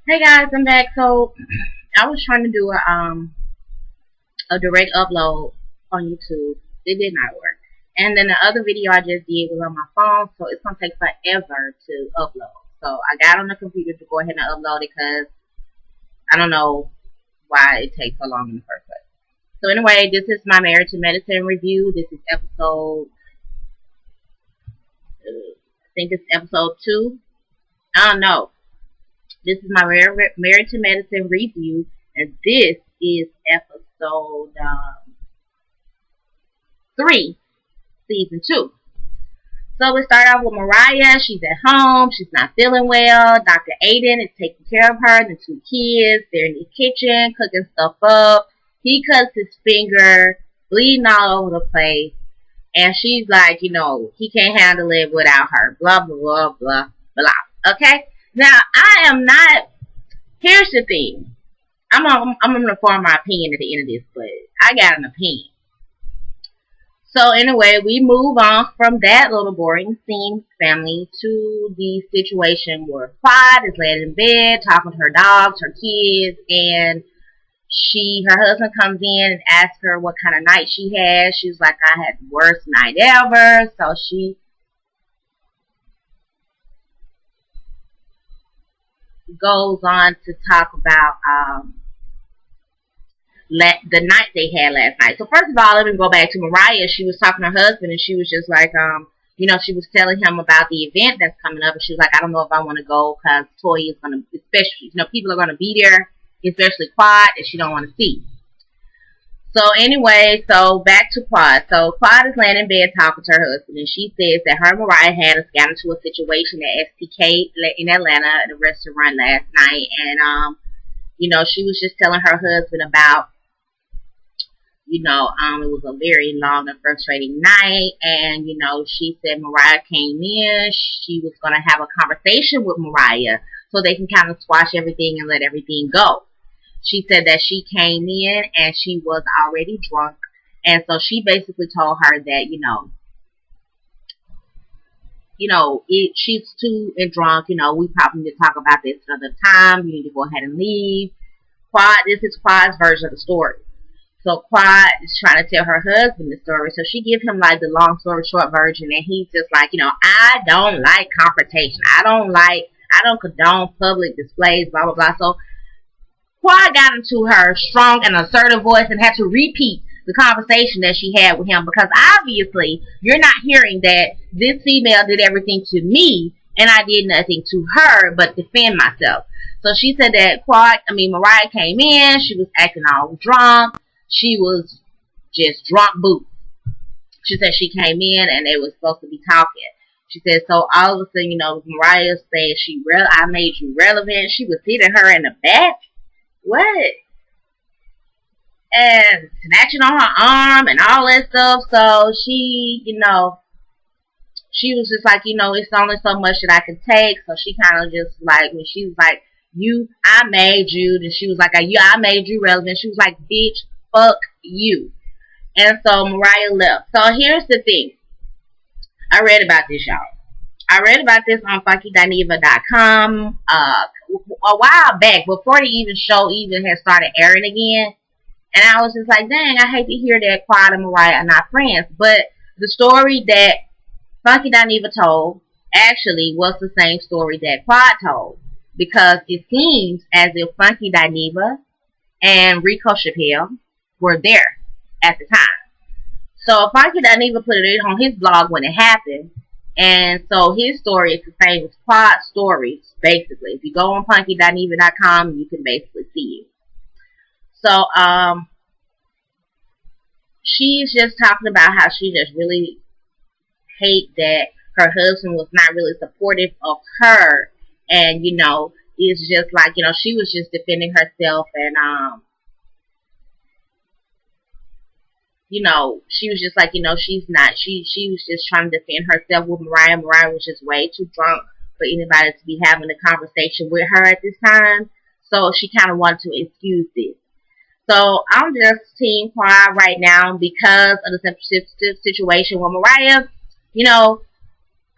Hey guys, I'm back. So I was trying to do a direct upload on YouTube. It did not work. And then the other video I just did was on my phone, so it's gonna take forever to upload. So I got on the computer to go ahead and upload it because I don't know why it takes so long in the first place. So anyway, this is my Married to Medicine review. This is episode, I think it's episode 2. I don't know. This is my Married to Medicine review, and this is episode 3, season 2. So we start off with Mariah. She's at home. She's not feeling well. Dr. Aiden is taking care of her, the 2 kids. They're in the kitchen cooking stuff up. He cuts his finger, bleeding all over the place. And she's like, he can't handle it without her. Blah, blah, blah, blah, blah. Okay? Now, I am not. Here's the thing. I'm going to form my opinion at the end of this, but I got an opinion. So anyway, we move on from that little boring scene family to the situation where Quad is laying in bed talking to her dogs, her kids, and her husband comes in and asks her what kind of night she had. She's like, I had the worst night ever. So she goes on to talk about the night they had last night. So first of all, let me go back to Mariah. She was talking to her husband, and she was just like, she was telling him about the event that's coming up, and she was like, I don't know if I want to go because Toya is going to, especially, people are going to be there, especially Quad, and she don't want to see. So anyway, so back to Quad. So Quad is laying in bed talking to her husband, and she says that her and Mariah had got into a situation at STK in Atlanta at a restaurant last night, and she was just telling her husband about, it was a very long and frustrating night, and she said Mariah came in. She was gonna have a conversation with Mariah so they can kind of squash everything and let everything go. She said that she came in and she was already drunk, and so she basically told her that, she's too drunk. We probably need to talk about this another time. You need to go ahead and leave. This is Quad's version of the story. So Quad is trying to tell her husband the story. So she gives him like the long story short version, and he's just like, I don't like confrontation. I don't condone public displays, blah blah blah. So Quad got into her strong and assertive voice and had to repeat the conversation that she had with him, because obviously you're not hearing that this female did everything to me and I did nothing to her but defend myself. So she said that Mariah came in, she was acting all drunk, she was just drunk boot. She said she came in and they were supposed to be talking. She said, so all of a sudden, Mariah said I made you relevant. She was hitting her in the back. What? And snatching on her arm and all that stuff. So she, she was just like, it's only so much that I can take. So she kind of just like, when she was like, I made you. And she was like, I made you relevant. She was like, bitch, fuck you. And so Mariah left. So here's the thing. I read about this, y'all. I read about this on FunkyDineva.com a while back, before the show had started airing again. And I was just like, dang, I hate to hear that Quad and Mariah are not friends. But the story that Funky Dineva told actually was the same story that Quad told. Because it seems as if Funky Dineva and Rico Chappelle were there at the time. So Funky Dineva put it on his blog when it happened. And so his story is the same as Quad's stories, basically. If you go on FunkyDineva.com, you can basically see it. So, she's just talking about how she just really hate that her husband was not really supportive of her. And, it's just like, she was just defending herself, and, she was just like, she's not, she was just trying to defend herself with Mariah. Mariah was just way too drunk for anybody to be having a conversation with her at this time. So she kind of wanted to excuse this. So I'm just team Quad right now because of the situation with Mariah.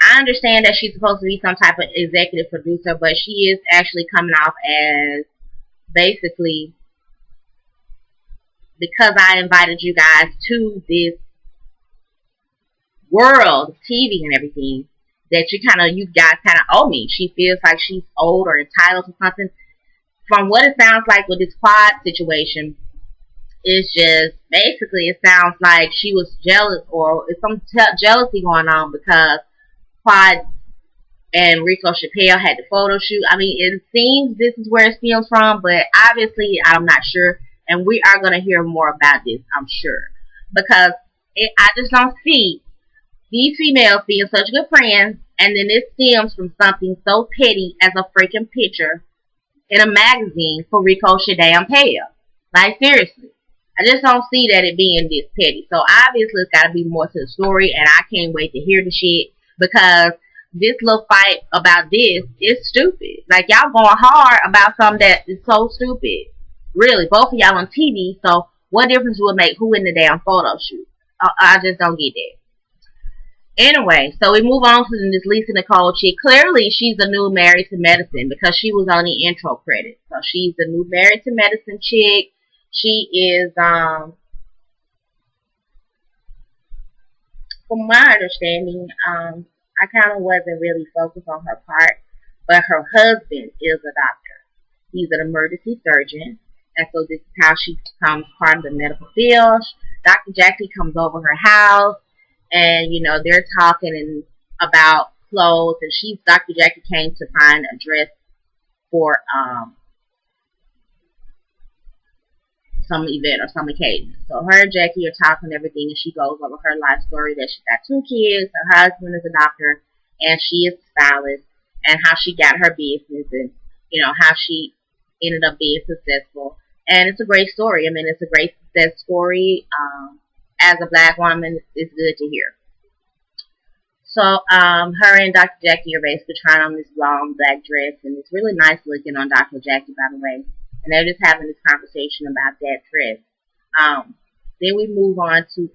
I understand that she's supposed to be some type of executive producer, but she is actually coming off as basically, because I invited you guys to this world of TV and everything, that you guys kind of owe me. She feels like she's owed or entitled to something. From what it sounds like with this Quad situation, it's just basically, it sounds like she was jealous, or it's some jealousy going on, because Quad and Rico Chappelle had the photo shoot. I mean, it seems this is where it stems from, but obviously I'm not sure, and we are going to hear more about this, I'm sure, because I just don't see these females being such good friends, and then it stems from something so petty as a freaking picture in a magazine for Rico Chappelle. Like, seriously. I just don't see that it being this petty. So, obviously, it's got to be more to the story, and I can't wait to hear the shit, because this little fight about this is stupid. Like, y'all going hard about something that is so stupid. Really, both of y'all on TV, so what difference will it make who in the damn photo shoot? I just don't get that. Anyway, so we move on to this Lisa Nicole chick. Clearly, she's a new Married to Medicine, because she was on the intro credits. So she's the new Married to Medicine chick. She is, from my understanding, I kind of wasn't really focused on her part, but her husband is a doctor. He's an emergency surgeon, and so this is how she becomes part of the medical field. Dr. Jackie comes over her house, and, you know, they're talking about clothes, and Dr. Jackie came to find a dress for, some event or some occasion. So her and Jackie are talking everything, and she goes over her life story, that she's got 2 kids, her husband is a doctor, and she is a stylist, and how she got her business, and, you know, how she ended up being successful. And it's a great story. I mean, it's a great success story. As a black woman, it's good to hear. So, her and Dr. Jackie are basically trying on this long black dress, and it's really nice looking on Dr. Jackie, by the way. And they're just having this conversation about that dress. Then we move on to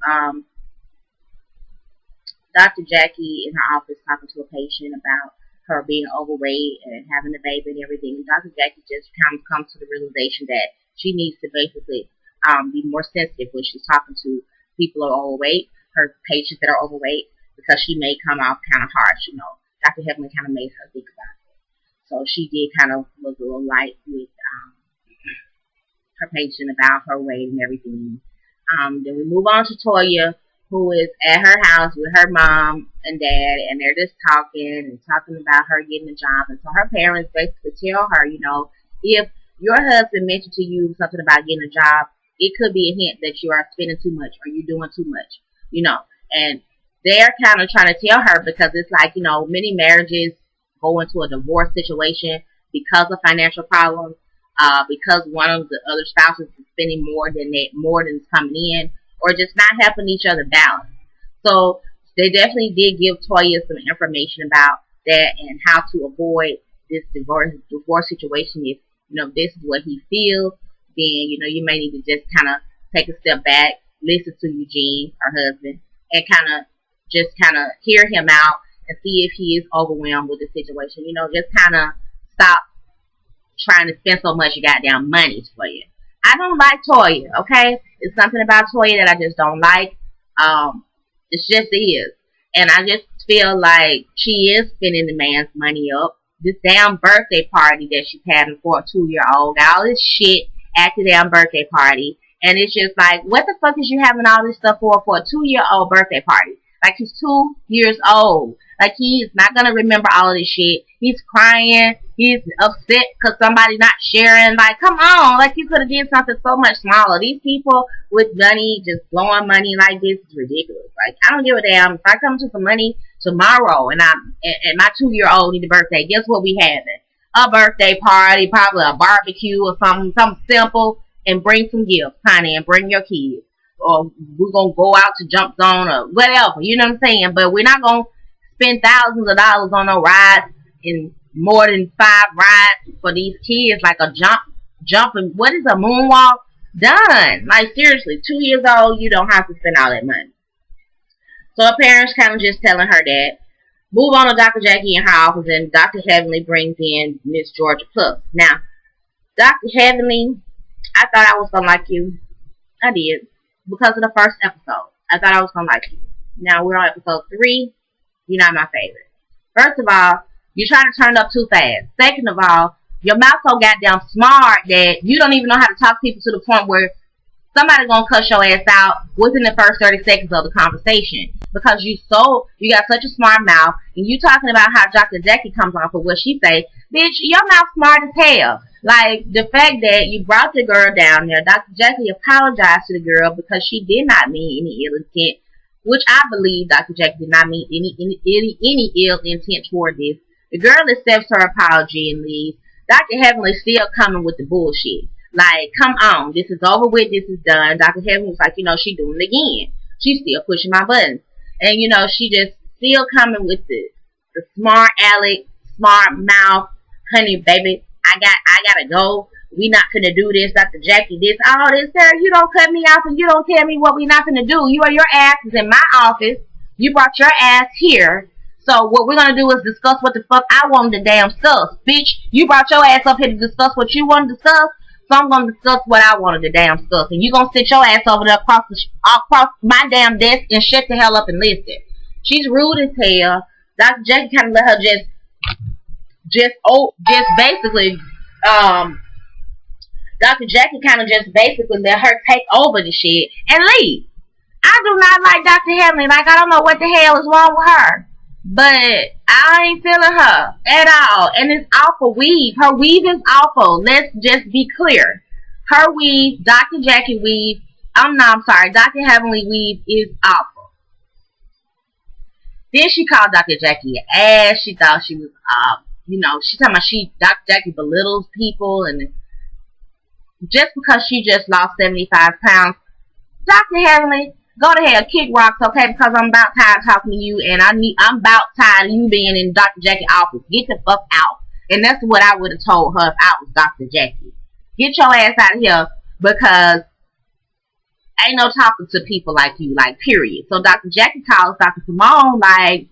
Dr. Jackie in her office talking to a patient about her being overweight and having a baby and everything. And Dr. Jackie just kind of comes to the realization that she needs to basically be more sensitive when she's talking to people who are overweight, her patients that are overweight, because she may come off kind of harsh, you know. Dr. Heavenly kind of made her think about it. So she did kind of was a little light with her patient about her weight and everything. Then we move on to Toya, who is at her house with her mom and dad, and they're just talking about her getting a job. And so her parents basically tell her, you know, if your husband mentioned to you something about getting a job, it could be a hint that you are spending too much or you're doing too much, you know. And they're kind of trying to tell her, because it's like, you know, many marriages go into a divorce situation because of financial problems, because one of the other spouses is spending more than is coming in, or just not helping each other balance. So they definitely did give Toya some information about that and how to avoid this divorce situation. If, you know, this is what he feels, then, you know, you may need to just kind of take a step back, listen to Eugene, her husband, and kind of hear him out and see if he is overwhelmed with the situation. You know, just kind of stop trying to spend so much goddamn money for you. I don't like Toya, okay? It's something about Toya that I just don't like. It's just is. And I just feel like she is spending the man's money up. This damn birthday party that she's having for a 2-year-old. Got all this shit at the damn birthday party. And it's just like, what the fuck is you having all this stuff for a 2-year-old birthday party? Like, he's 2 years old. Like, he's not going to remember all of this shit. He's crying. He's upset because somebody's not sharing. Like, come on. Like, you could have did something so much smaller. These people with money, just blowing money like this is ridiculous. Like, I don't give a damn. If I come to some money tomorrow and my 2-year-old need a birthday, guess what we having? A birthday party, probably a barbecue or something simple, and bring some gifts, honey, and bring your kids. Or we're going to go out to Jump Zone or whatever. You know what I'm saying? But we're not going to spend thousands of dollars on a ride and more than 5 rides for these kids, like a jumping, what is a moonwalk? Done. Like, seriously, 2 years old, you don't have to spend all that money. So her parents kind of just telling her that. Move on to Dr. Jackie in her office, and Dr. Heavenly brings in Miss Georgia Plus. Now, Dr. Heavenly, I thought I was gonna like you. I did. Because of the first episode. I thought I was gonna like you. Now we're on episode 3. You're not my favorite. First of all, you're trying to turn it up too fast. Second of all, your mouth so goddamn smart that you don't even know how to talk to people to the point where somebody's gonna cuss your ass out within the first 30 seconds of the conversation. Because you got such a smart mouth, and you talking about how Dr. Jackie comes on for what she say. Bitch, your mouth smart as hell. Like, the fact that you brought the girl down there, Dr. Jackie apologized to the girl because she did not mean any ill intent, which I believe Dr. Jackie did not mean any ill intent toward this. The girl accepts her apology and leaves. Dr. Heavenly's still coming with the bullshit. Like, come on, this is over with, this is done. Dr. Heavenly's like, she doing it again. She's still pushing my buttons. And, she just still coming with the smart aleck, smart mouth, honey, baby. I gotta go. We not finna do this, Dr. Jackie, this, all this, Sarah. You don't cut me off and you don't tell me what we not finna do. Your ass is in my office. You brought your ass here. So what we're gonna do is discuss what the fuck I wanted to damn discuss. Bitch, you brought your ass up here to discuss what you want to discuss. So I'm gonna discuss what I wanted to damn discuss. And you gonna sit your ass over there across my damn desk and shut the hell up and listen. She's rude as hell. Dr. Jackie kinda let her just basically, Dr. Jackie kind of just basically let her take over the shit and leave. I do not like Dr. Heavenly. Like, I don't know what the hell is wrong with her. But I ain't feeling her at all. And it's awful weave. Her weave is awful. Let's just be clear. Her weave, Dr. Jackie weave, I'm sorry, Dr. Heavenly weave is awful. Then she called Dr. Jackie an ass. She thought she was, she talking about Dr. Jackie belittles people, and just because she just lost 75 pounds, Dr. Heavenly, go to hell, kick rocks, okay? Because I'm about tired of talking to you, and I'm about tired of you being in Dr. Jackie's office. Get the fuck out. And that's what I would have told her if I was Dr. Jackie. Get your ass out of here, because ain't no talking to people like you, like, period. So Dr. Jackie calls Dr. Simone, like,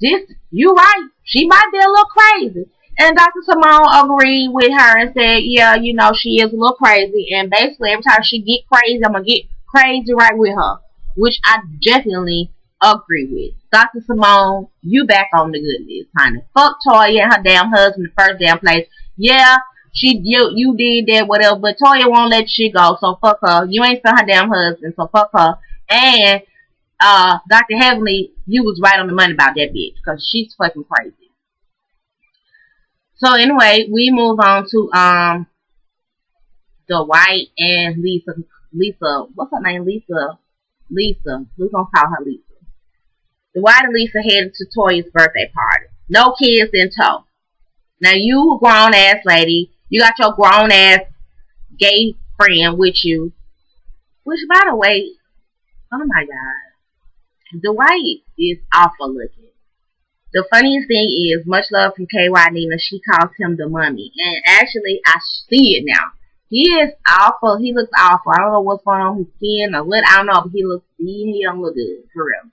you right. She might be a little crazy. And Dr. Simone agreed with her and said, yeah, she is a little crazy. And basically, every time she get crazy, I'm going to get crazy right with her. Which I definitely agree with. Dr. Simone, you back on the good list, honey. Fuck Toya and her damn husband in the first damn place. Yeah, you did that, whatever. But Toya won't let shit go, so fuck her. You ain't for her damn husband, so fuck her. And Dr. Heavenly, you was right on the money about that bitch, because she's fucking crazy. So anyway, we move on to Dwight and Lisa, what's her name? Lisa. We're gonna call her Lisa. Dwight and Lisa headed to Toya's birthday party. No kids in tow. Now you a grown ass lady. You got your grown ass gay friend with you. Which, by the way, oh my god, Dwight is awful looking. The funniest thing is, much love from KY Nina, she calls him the mummy. And actually, I see it now. He is awful. He looks awful. I don't know what's going on with his skin or what. I don't know, but he don't look good, for real.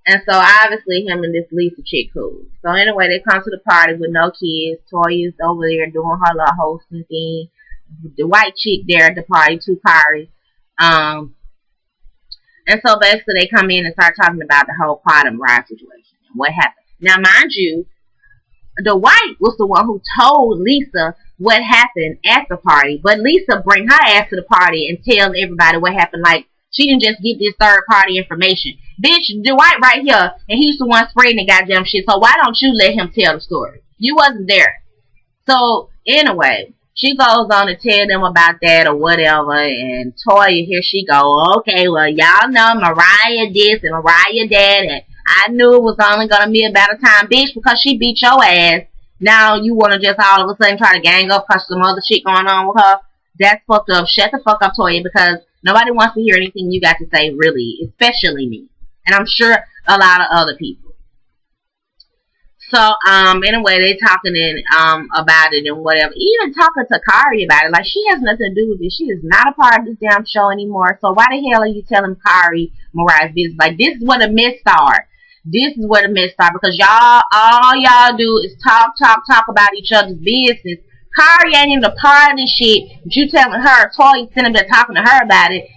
And so, obviously, him and this Lisa chick cool. So, anyway, they come to the party with no kids. Toya's over there doing her little hosting thing. The white chick there at the party, two parties. And so, basically, they come in and start talking about the whole Quantum Ride situation and what happened. Now, mind you, Dwight was the one who told Lisa what happened at the party. But Lisa bring her ass to the party and tell everybody what happened. Like, she didn't just get this third party information. Bitch, Dwight right here, and he's the one spreading the goddamn shit. So why don't you let him tell the story? You wasn't there. So, anyway, she goes on to tell them about that or whatever. And Toya, here she go. Okay, well, y'all know Mariah this and Mariah that, and I knew it was only going to be about a time, bitch, because she beat your ass. Now you want to just all of a sudden try to gang up because some other shit going on with her. That's fucked up. Shut the fuck up, Toya, because nobody wants to hear anything you got to say, really, especially me. And I'm sure a lot of other people. So, anyway, they talking about it and whatever. Even talking to Kari about it. Like, she has nothing to do with this. She is not a part of this damn show anymore. So, why the hell are you telling Kari Mariah's business? Like, this is what a mess started. This is where the mess started because y'all, all y'all do is talk about each other's business. Kari ain't even a part of this shit. But you telling her, Toya sitting there talking to her about it.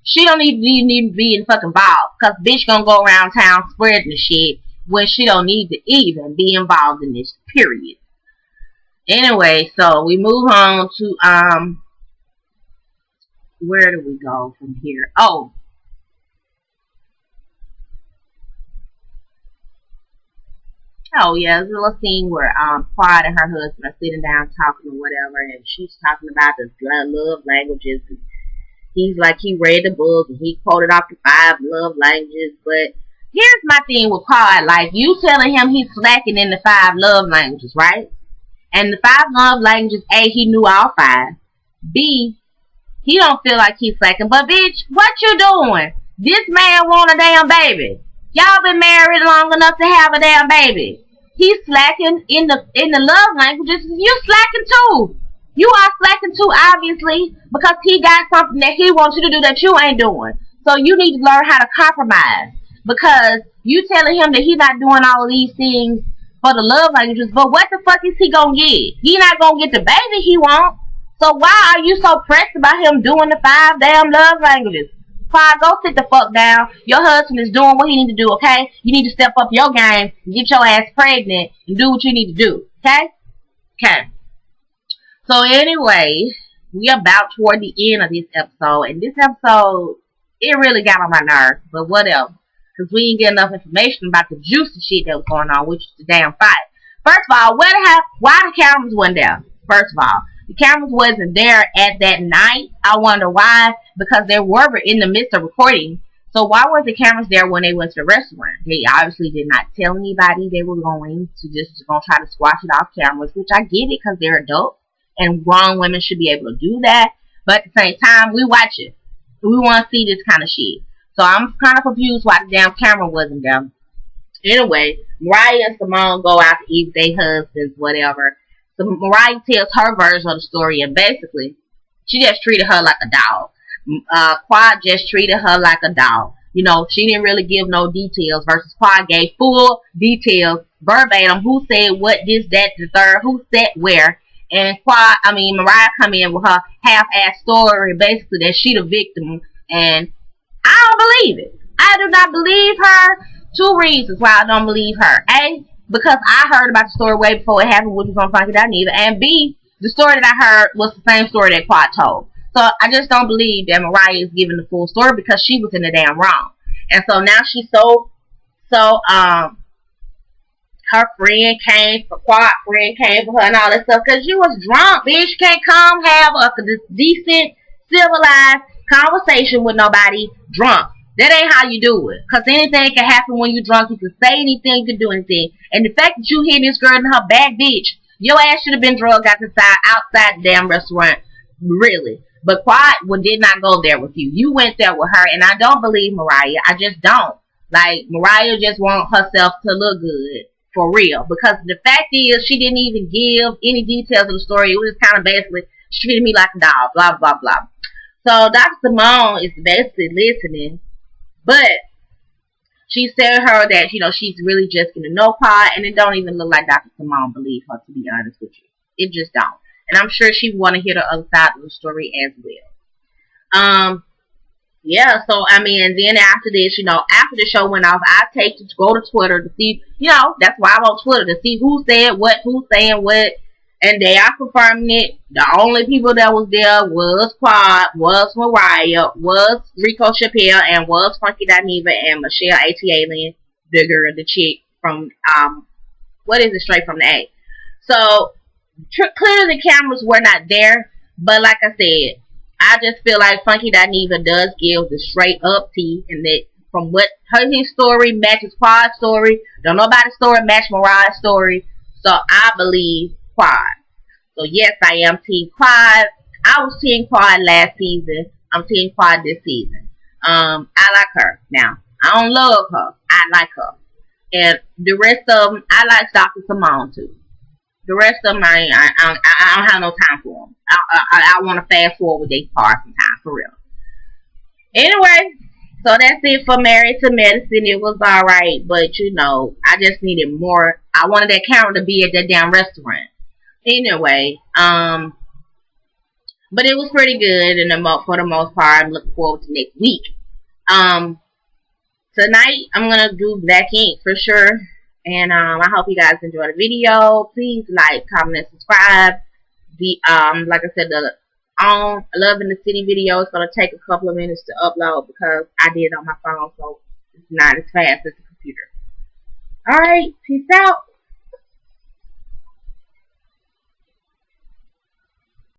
She don't need to be in fucking involved. Cause bitch gonna go around town spreading the shit when she don't need to even be involved in this, period. Anyway, so we move on to where do we go from here? Oh yeah, there's a little scene where Quad and her husband are sitting down talking or whatever, and she's talking about the love languages. And he's like, he read the book and he quoted off the 5 love languages. But here's my thing with Quad: like, you telling him he's slacking in the 5 love languages, right? And the 5 love languages, A, he knew all 5. B, he don't feel like he's slacking. But bitch, what you doing? This man want a damn baby. Y'all been married long enough to have a damn baby. He's slacking in the love languages. You slacking too. You are slacking too, obviously, because he got something that he wants you to do that you ain't doing. So you need to learn how to compromise. Because you telling him that he's not doing all of these things for the love languages, but what the fuck is he gonna get? He not gonna get the baby he wants. So why are you so pressed about him doing the 5 damn love languages? Quad, go sit the fuck down. Your husband is doing what he need to do, okay? You need to step up your game and get your ass pregnant and do what you need to do, okay? Okay. So anyway, we about toward the end of this episode, and this episode, it really got on my nerves, but whatever. Because we didn't get enough information about the juicy shit that was going on, which is the damn fight. First of all, why the cameras wasn't there? First of all, the cameras wasn't there at that night. I wonder why, because they were in the midst of recording. So why were the cameras there when they went to the restaurant? They obviously did not tell anybody they were going to just gonna try to squash it off cameras, which I get it because they're adults and grown women should be able to do that. But at the same time, we watch it. We want to see this kind of shit. So I'm kind of confused why the damn camera wasn't there. Anyway, Mariah and Simone go out to eat with their husbands, whatever. So Mariah tells her version of the story, and basically, she just treated her like a dog. Quad just treated her like a dog. You know, she didn't really give no details, versus Quad gave full details, verbatim, who said what, this, that, the third, who said where. And Mariah come in with her half-ass story, basically, that she the victim, and I don't believe it. I do not believe her. 2 reasons why I don't believe her. A, because I heard about the story way before it happened, which was on Funky Dineva. And B, the story that I heard was the same story that Quad told. So I just don't believe that Mariah is giving the full story because she was in the damn wrong. And so now she's her friend came for Quad, friend came for her and all that stuff because you was drunk, bitch. You can't come have a decent, civilized conversation with nobody drunk. That ain't how you do it. Because anything can happen when you're drunk. You can say anything, you can do anything. And the fact that you hit this girl in her back, bitch, your ass should have been drugged outside the damn restaurant. Really. But Quad did not go there with you. You went there with her, and I don't believe Mariah. I just don't. Like, Mariah just wants herself to look good. For real. Because the fact is, she didn't even give any details of the story. It was kind of basically, she treated me like a dog. Blah, blah, blah. So Dr. Simone is basically listening. But she said her that, you know, she's really just going to know Quad. And it don't even look like Dr. Simone believe her, to be honest with you. It just don't. And I'm sure she want to hear the other side of the story as well. Yeah, so, and then after this, you know, after the show went off, I take to go to Twitter to see, you know, that's why I'm on Twitter, to see who said what, who's saying what, and they are confirming it. The only people that was there was Quad, was Mariah, was Rico Chappelle, and was Funky Dineva and Michelle A.T. Alien, the girl, the chick from, Straight from the A. So, clearly the cameras were not there, but like I said, I just feel like Funky Dineva does give the straight up tea, and that from what his story matches Quad's story, don't nobody's story match Mariah's story, so I believe Quad. So yes, I am Team Quad. I was Team Quad last season. I'm Team Quad this season. I like her. Now, I don't love her. I like her. And the rest of them, I like Dr. Simone too. The rest of them, I don't have no time for them. I want to fast forward with their part some time, for real. Anyway, So that's it for Married to Medicine. It was alright, but you know, I just needed more. I wanted that camera to be at that damn restaurant. Anyway, but it was pretty good, and for the most part, I'm looking forward to next week. Um, Tonight I'm gonna do Black Ink for sure, and I hope you guys enjoy the video. Please like, comment, and subscribe. Like I said, the Love in the City video is gonna take a couple of minutes to upload because I did it on my phone, so it's not as fast as the computer. All right, peace out.